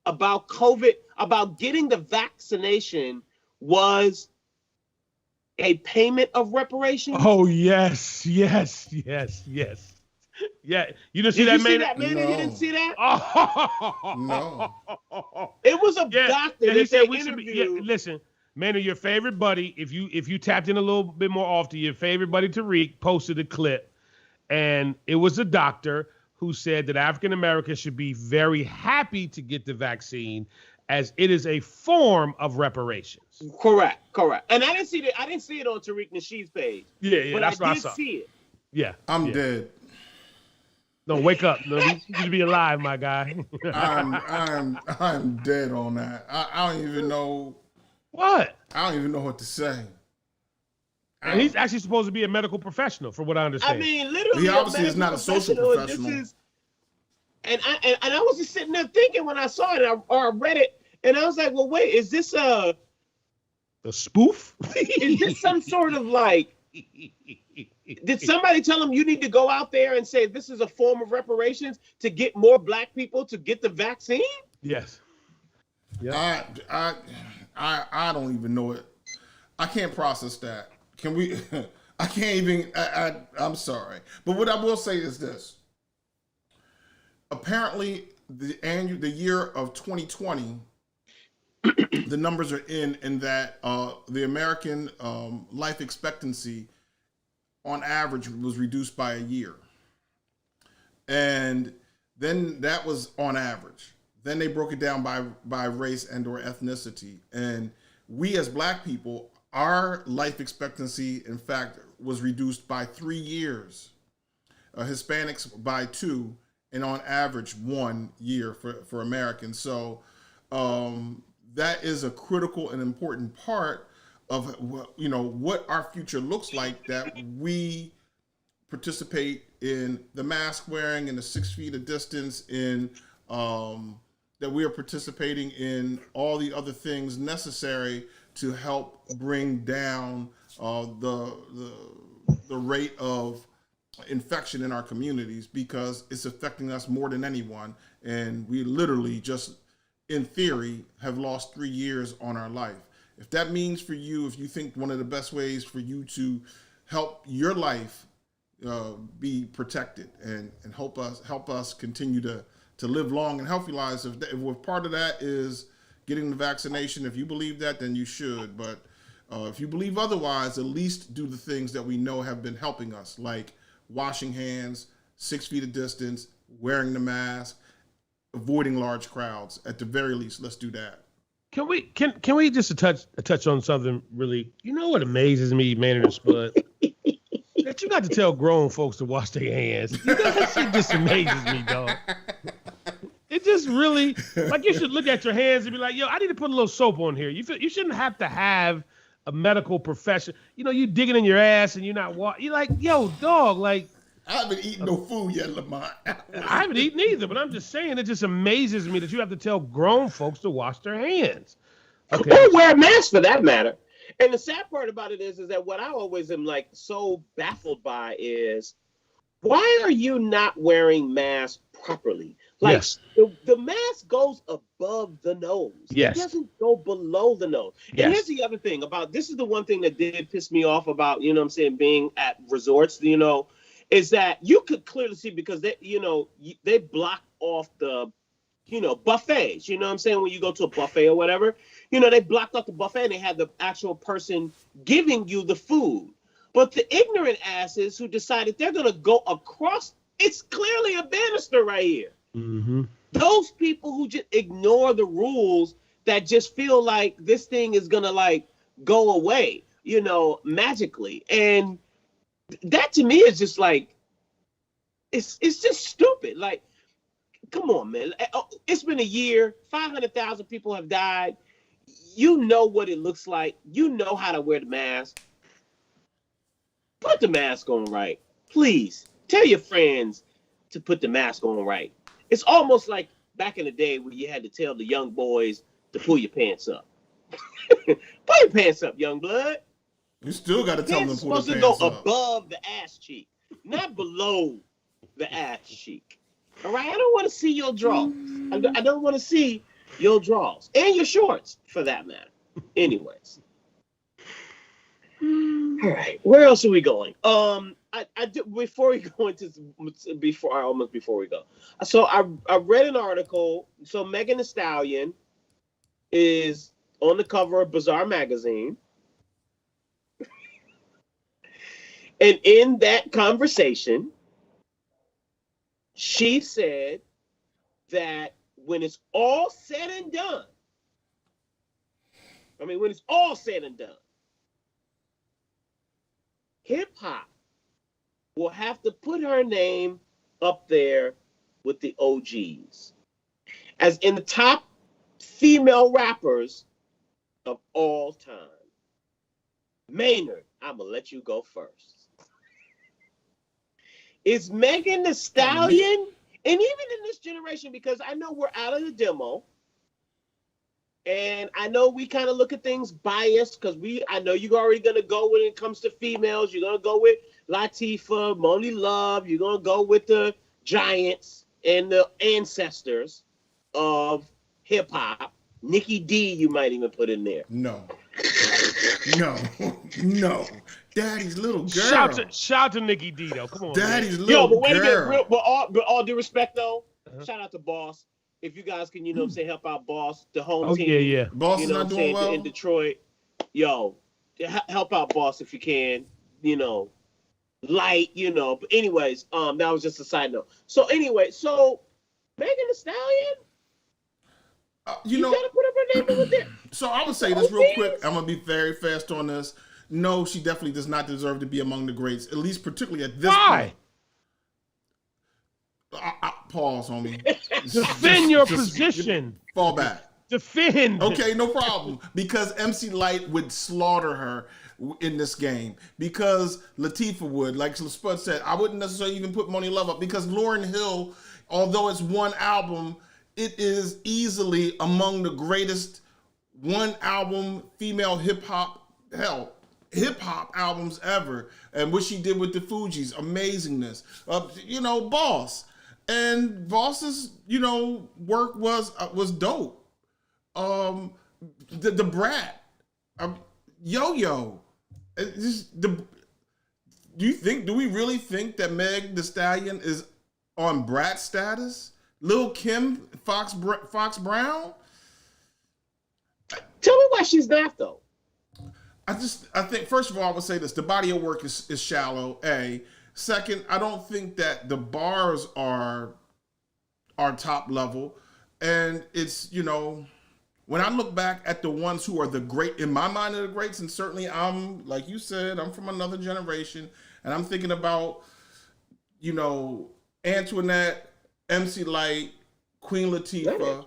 COVID, about getting the vaccination was a payment of reparations? Oh yes. Yeah, you didn't see that, man? No. You didn't see that? Oh No. It was a doctor and he that said they we should be. interviewed. Yeah, listen, man, your favorite buddy. If you tapped in a little bit more often, your favorite buddy Tariq posted a clip, and it was a doctor who said that African Americans should be very happy to get the vaccine, as it is a form of reparations. Correct. And I didn't see it. I didn't see it on Tariq Nasheed's page. Yeah, but that's what I did saw. see it. Yeah, I'm yeah. dead. No, wake up. No, you should be alive, my guy. I'm dead on that. I don't even know. What? I don't even know what to say. And he's actually supposed to be a medical professional, from what I understand. I mean, literally, He obviously is not a social professional. And I was just sitting there thinking when I saw it, or I read it, and I was like, well, wait, is this a spoof? is this some sort of like, did somebody tell him you need to go out there and say this is a form of reparations to get more Black people to get the vaccine? Yes. Yeah. I don't even know it. I can't process that. Can we? I can't even. I'm sorry, but what I will say is this. Apparently, the year of 2020, the numbers are in that the American life expectancy, on average, was reduced by a year, and then that was on average. Then they broke it down by race and or ethnicity, and we as Black people, our life expectancy, in fact, was reduced by 3 years. Hispanics by 2, and on average 1 year for Americans. So that is a critical and important part of what our future looks like, that we participate in the mask wearing and the 6 feet of distance, in that we are participating in all the other things necessary to help bring down the rate of infection in our communities, because it's affecting us more than anyone. And we literally just, in theory, have lost 3 years on our life. If that means for you, if you think one of the best ways for you to help your life be protected and help us continue to live long and healthy lives, if part of that is getting the vaccination, if you believe that, then you should. But if you believe otherwise, at least do the things that we know have been helping us, like washing hands, 6 feet of distance, wearing the mask, avoiding large crowds. At the very least, let's do that. Can we just touch on something really? You know what amazes me, man, Spud? That you got to tell grown folks to wash their hands. You know, that shit just amazes me, dog. It just really, like, you should look at your hands and be like, yo, I need to put a little soap on here. You shouldn't have to have a medical profession. You know, you digging in your ass and you're not you're like, yo, dog, like. I haven't eaten no food yet, Lamont. I haven't eaten either, but I'm just saying, it just amazes me that you have to tell grown folks to wash their hands. Okay. Or wear a mask for that matter. And the sad part about it is that what I always am like so baffled by is, why are you not wearing masks properly? Like, yes. the mask goes above the nose. Yes. It doesn't go below the nose. Yes. And here's the other thing about, this is the one thing that did piss me off about, being at resorts, is that you could clearly see because they block off the buffets. You know what I'm saying? When you go to a buffet or whatever, they blocked off the buffet and they had the actual person giving you the food. But the ignorant asses who decided they're going to go across, it's clearly a banister right here. Mm-hmm. Those people who just ignore the rules that just feel like this thing is going to like go away, magically. And that to me is just like, it's just stupid. Like, come on, man. It's been a year. 500,000 people have died. You know what it looks like. You know how to wear the mask. Put the mask on right. Please tell your friends to put the mask on right. It's almost like back in the day when you had to tell the young boys to pull your pants up. Pull your pants up, young blood. You still got to tell them to pull supposed the to pants go up. above the ass cheek, not below the ass cheek. All right, I don't want to see your drawers. I don't want to see your drawers and your shorts, for that matter. Anyways, all right, where else are we going? I do before we go into before we go. So I read an article. So Megan Thee Stallion is on the cover of Bazaar magazine. And in that conversation, she said that when it's all said and done, hip hop will have to put her name up there with the OGs, as in the top female rappers of all time. Maynard, I'm gonna let you go first. Is Megan Thee Stallion, and even in this generation, because I know we're out of the demo, and I know we kind of look at things biased, because I know you're already gonna go when it comes to females. You're gonna go with Latifah, Moni Love. You're gonna go with the giants and the ancestors of hip hop. Nikki D, you might even put in there. No. Daddy's little girl. Shout to Nikki D though. Come on, Daddy's man. little Yo, but wait girl. a minute, but all due respect though, shout out to Boss. If you guys can, help out Boss, the home team. Yeah. Boss is not doing well. In Detroit. Yo, help out Boss if you can. Light. But anyways, that was just a side note. So anyway, Megan Thee Stallion. You gotta put up her name with there. So I would say this real quick. I'm gonna be very fast on this. No, she definitely does not deserve to be among the greats, at least particularly at this point. Pause, homie. Defend your position. Fall back. Defend. Okay, no problem. Because MC Lyte would slaughter her in this game. Because Latifah would, like Spud said, I wouldn't necessarily even put Moni Love up. Because Lauryn Hill, although it's one album, it is easily among the greatest one album female hip hop albums ever. And what she did with the Fugees, amazingness. Boss. And Boss's, work was dope. The Brat, Yo-Yo. Do we really think that Meg Thee Stallion is on Brat status? Lil Kim, Fox Brown? Tell me why she's not though. I think first of all, I would say this: the body of work is shallow. A. Second, I don't think that the bars are top level, and it's when I look back at the ones who are the great in my mind are the greats, and certainly I'm like you said, I'm from another generation, and I'm thinking about Antoinette, MC Lyte, Queen Latifah,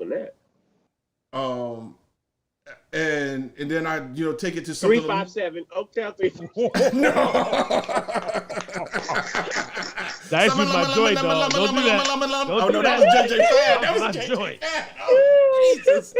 and then I take it to something 357 Oaktown 357. No. That's just my joint, dog. Don't do that. Oh no, that was JJ Fad. That was my JJ joint. Fad. Oh Jesus.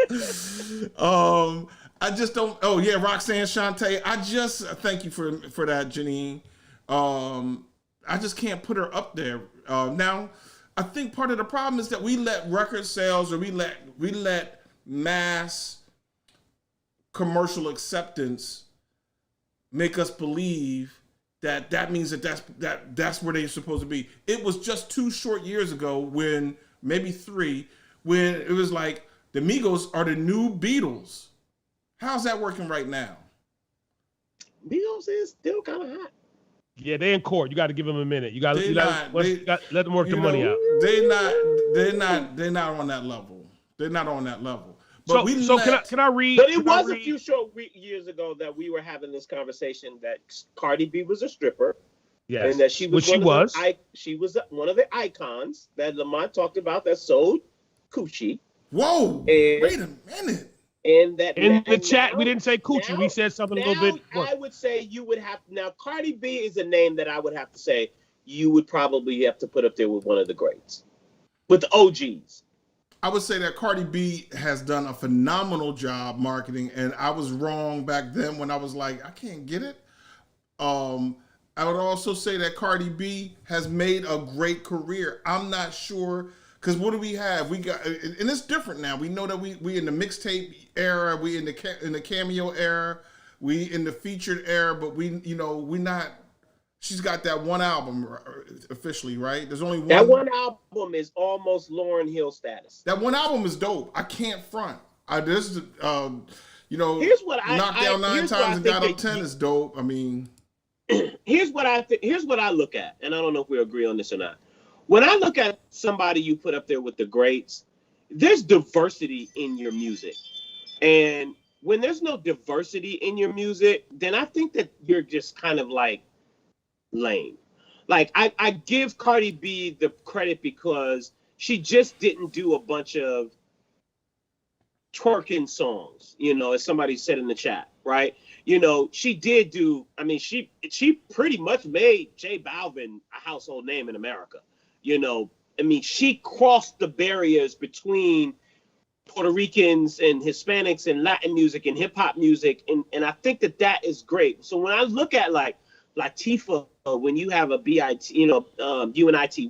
I just don't. Oh yeah, Roxanne Shante. I just thank you for that, Janine. I just can't put her up there. Now, I think part of the problem is that we let record sales or we let mass commercial acceptance make us believe that means that's where they're supposed to be. It was just 2 short years ago, when maybe 3, when it was like the Migos are the new Beatles. How's that working right now? Migos is still kind of hot. Yeah, they in court. You got to give them a minute. You got to let them work the you money know, out. They're not on that level. They're not on that level. But Can I read? But it was a few short years ago that we were having this conversation that Cardi B was a stripper. Yes. And that she was she was one of the icons that Lamont talked about that sold coochie. Whoa! Wait a minute. And that in the chat, we didn't say coochie. We said something a little bit. I would say you would have now. Cardi B is a name that I would have to say you would probably have to put up there with one of the greats, with the OGs. I would say that Cardi B has done a phenomenal job marketing, and I was wrong back then when I was like, I can't get it. I would also say that Cardi B has made a great career. I'm not sure. Because what do we have? We got, and it's different now. We know that we in the mixtape era, we in the cameo era, we in the featured era, but we not. She's got that one album officially, right? There's only one. That one album is almost Lauryn Hill status. That one album is dope. I can't front. Here's what knocked down 9 times and got up 10 is dope. I mean, here's what I look at, and I don't know if we agree on this or not. When I look at somebody you put up there with the greats, there's diversity in your music. And when there's no diversity in your music, then I think that you're just kind of like lame. Like I give Cardi B the credit because she just didn't do a bunch of twerking songs, as somebody said in the chat, right? She did do, she pretty much made J Balvin a household name in America. She crossed the barriers between Puerto Ricans and Hispanics and Latin music and hip hop music. And I think that is great. So when I look at like Latifah, when you have a BIT, UNITY,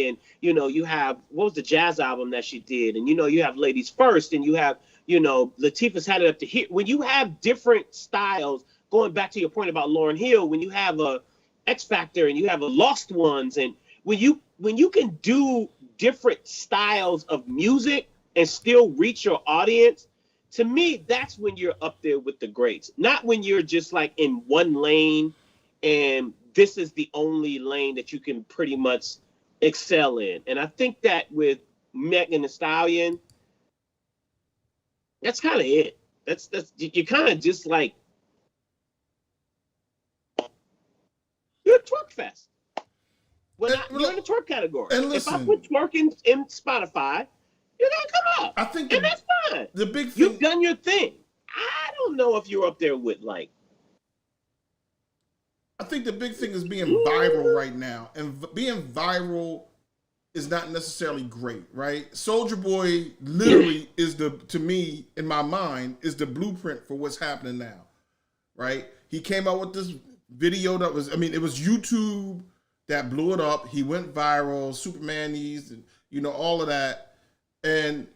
and, you have, what was the jazz album that she did? And, you have Ladies First, and you have, Latifah's Had It Up to Here. When you have different styles, going back to your point about Lauryn Hill, when you have a X Factor and you have a Lost Ones, and when you can do different styles of music and still reach your audience, to me, that's when you're up there with the greats. Not when you're just like in one lane and this is the only lane that you can pretty much excel in. And I think that with Megan Thee Stallion, that's kind of it. That's you kind of just like, you're a twerk fest. You're in the twerk category. If I put twerk in Spotify, you're gonna come up. I think, and that's fine. The big thing, you've done your thing. I don't know if you're up there with like. I think the big thing is being viral right now, and being viral is not necessarily great, right? Soulja Boy literally is to me, in my mind, is the blueprint for what's happening now, right? He came out with this video that was, it was YouTube that blew it up. He went viral, Superman-ies, and all of that, and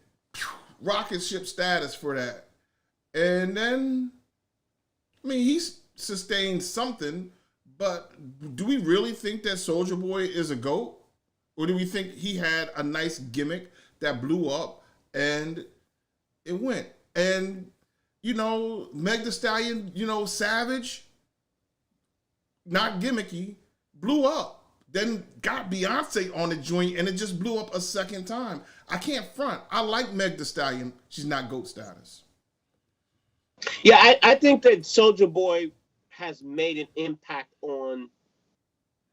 rocket ship status for that. And then, he sustained something, but do we really think that Soulja Boy is a GOAT? Or do we think he had a nice gimmick that blew up and it went? And, Meg Thee Stallion, Savage, not gimmicky, blew up. Then got Beyonce on the joint and it just blew up a second time. I can't front. I like Meg Thee Stallion. She's not GOAT status. Yeah, I think that Soulja Boy has made an impact on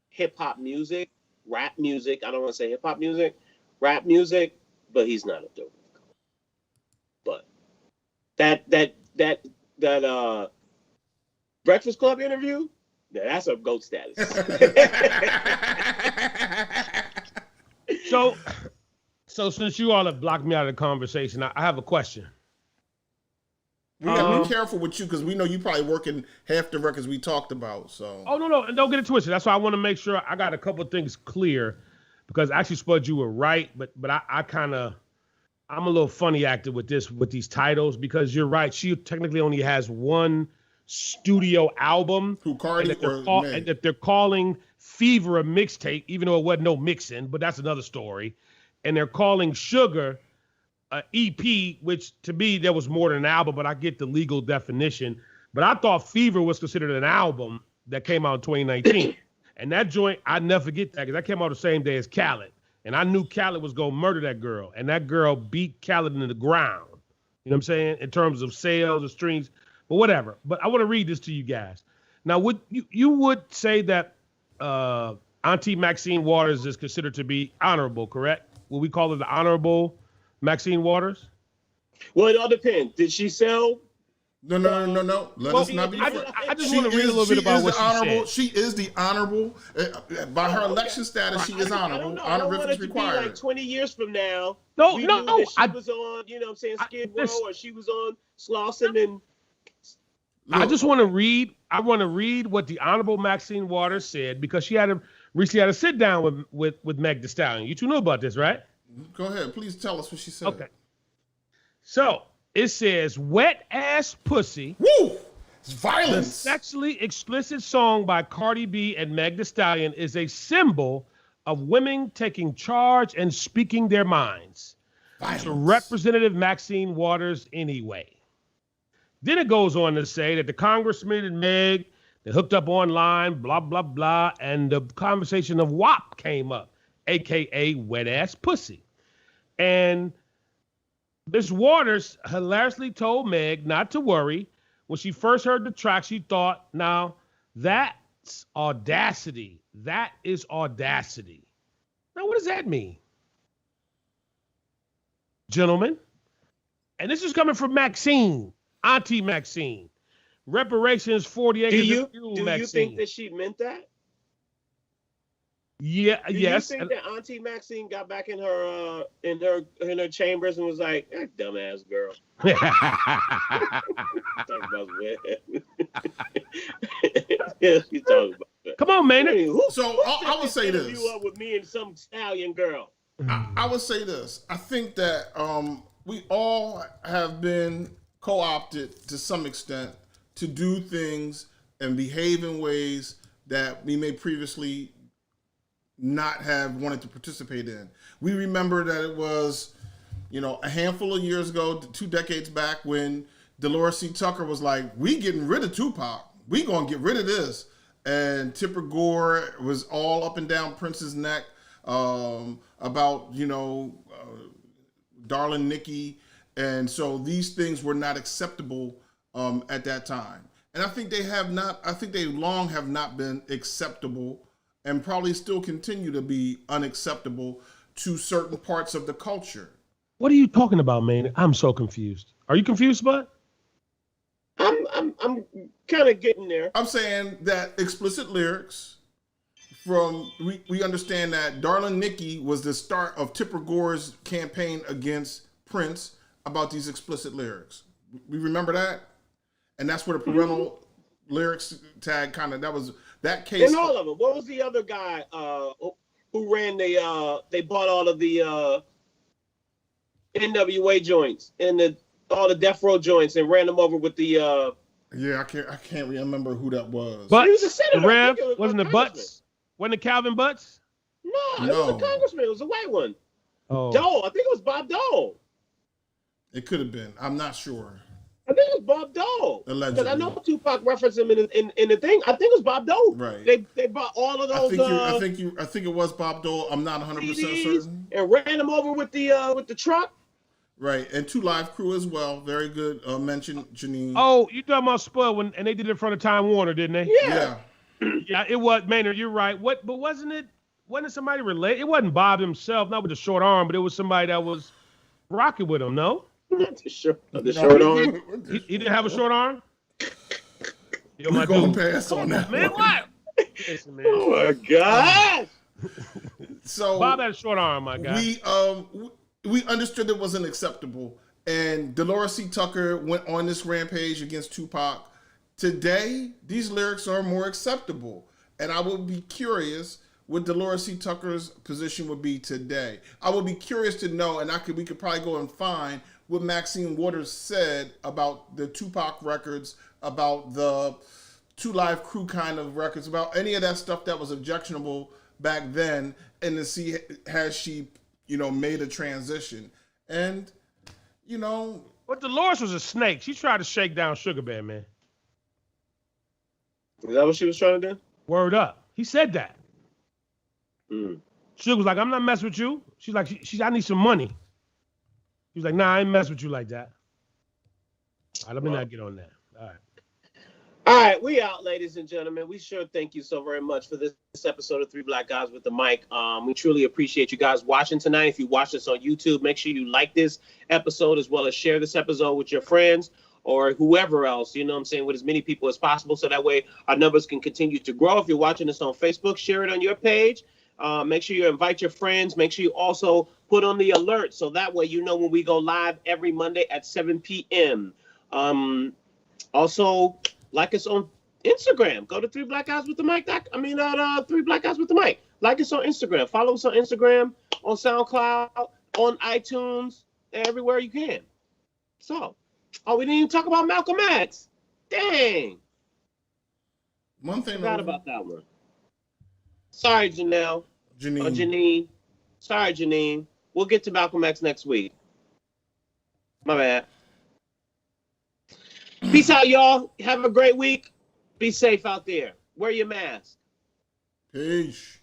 hip-hop music, rap music. I don't want to say hip-hop music, rap music, but he's not up there. But that Breakfast Club interview, that's a GOAT status. So since you all have blocked me out of the conversation, I have a question. We got to be careful with you because we know you probably working half the records we talked about. So. Oh, no, don't get it twisted. That's why I want to make sure I got a couple of things clear because actually, Spud, you were right, but I'm a little funny acted with these titles because you're right. She technically only has one studio album. Who, Cardi or Meg? And that they're calling Fever a mixtape, even though it wasn't no mixing, but that's another story. And they're calling Sugar a EP, which to me, there was more than an album, but I get the legal definition. But I thought Fever was considered an album that came out in 2019. And that joint, I never forget that, because that came out the same day as Khaled. And I knew Khaled was going to murder that girl. And that girl beat Khaled into the ground. You know what I'm saying? In terms of sales or streams, but whatever. But I want to read this to you guys. Now, would you would say that Auntie Maxine Waters is considered to be honorable, correct? Will we call her the honorable Maxine Waters? Well, it all depends. Did she sell? No. Let us not be. I just want to read a little bit about what she said. She is the honorable. By her election status, she is honorable. Honor if it's required. Like 20 years from now. No. She was on, you know what I'm saying, Skid Row, or she was on Slauson and. I just want to read. I want to read what the Honorable Maxine Waters said, because she recently had a sit down with Meg Thee Stallion. You two know about this, right? Go ahead. Please tell us what she said. Okay. So it says, "Wet Ass Pussy." Woo! It's violence. The sexually explicit song by Cardi B and Meg Thee Stallion is a symbol of women taking charge and speaking their minds. Violence. To Representative Maxine Waters anyway. Then it goes on to say that the congressman and Meg, they hooked up online, blah, blah, blah, and the conversation of WAP came up, a.k.a. wet ass pussy. And Miss Waters hilariously told Meg not to worry. When she first heard the track, she thought, now, that's audacity. That is audacity. Now, what does that mean? Gentlemen, and this is coming from Maxine. Auntie Maxine. Reparations 40 acres of fuel, Do Maxine. you think that she meant that? Yeah, yes. Do you think that Auntie Maxine got back in her chambers and was like, that dumbass girl? She's talking about that. Come on, man. So I would say this. You up with me and some stallion girl. I would say this. I think that we all have been co-opted to some extent to do things and behave in ways that we may previously not have wanted to participate in. We remember that it was, a handful of years ago, 2 decades back, when Dolores C. Tucker was like, we getting rid of Tupac. We gonna get rid of this. And Tipper Gore was all up and down Prince's neck about, Darling Nikki. And so these things were not acceptable at that time. And I think they long have not been acceptable, and probably still continue to be unacceptable to certain parts of the culture. What are you talking about, man? I'm so confused. Are you confused, bud? I'm kind of getting there. I'm saying that explicit lyrics we understand that Darling Nikki was the start of Tipper Gore's campaign against Prince about these explicit lyrics. We remember that? And that's where the parental lyrics tag that case. And all of them. What was the other guy who ran they bought all of the NWA joints and all the Death Row joints and ran them over with the I can't remember who that was. But he was a senator. Rev, wasn't it Butts? Wasn't it Calvin Butts? No, it was a congressman. It was a white one. Oh. Dole. I think it was Bob Dole. It could have been. I'm not sure. I think it was Bob Dole. Allegedly. Because I know Tupac referenced him in the thing. I think it was Bob Dole. Right. They bought all of those. I think it was Bob Dole. I'm not 100% certain. And ran them over with the truck. Right, and 2 Live Crew as well. Very good mention, Janine. Oh, you talking about Spud and they did it in front of Time Warner, didn't they? Yeah. Yeah, it was, Maynard, you're right. But wasn't it somebody related? It wasn't Bob himself, not with the short arm, but it was somebody that was rocking with him, no? The short arm. He didn't have a short arm? Yo, We're going to pass on that. Man, what? Listen, man. Oh, my God. So Bob had a short arm, my guy. We understood it wasn't acceptable. And Dolores C. Tucker went on this rampage against Tupac. Today, these lyrics are more acceptable. And I would be curious what Dolores C. Tucker's position would be today. I would be curious to know, and we could probably go and find what Maxine Waters said about the Tupac records about the 2 Live Crew kind of records, about any of that stuff that was objectionable back then, and to see has she, made a transition. And, But Dolores was a snake. She tried to shake down Sugar Bear, man. Is that what she was trying to do? Word up. He said that. Mm. Sugar was like, I'm not messing with you. She's like, I need some money. He was like, nah, I ain't mess with you like that. All right, let me not get on that. All right. All right, we out, ladies and gentlemen. We sure thank you so very much for this episode of 3 Black Guys with the Mic. We truly appreciate you guys watching tonight. If you watch this on YouTube, make sure you like this episode as well as share this episode with your friends or whoever else, with as many people as possible, so that way our numbers can continue to grow. If you're watching this on Facebook, share it on your page. Make sure you invite your friends. Make sure you also put on the alert so that way when we go live every Monday at 7 p.m. Also, like us on Instagram. Go to 3 Black Guys with the Mic. 3 Black Guys with the Mic. Like us on Instagram. Follow us on Instagram, on SoundCloud, on iTunes, everywhere you can. So, we didn't even talk about Malcolm X. Dang. One thing Forgot about that one. Sorry, Janelle. Janine. Sorry, Janine. We'll get to Malcolm X next week. My bad. Peace out, y'all. Have a great week. Be safe out there. Wear your mask. Peace.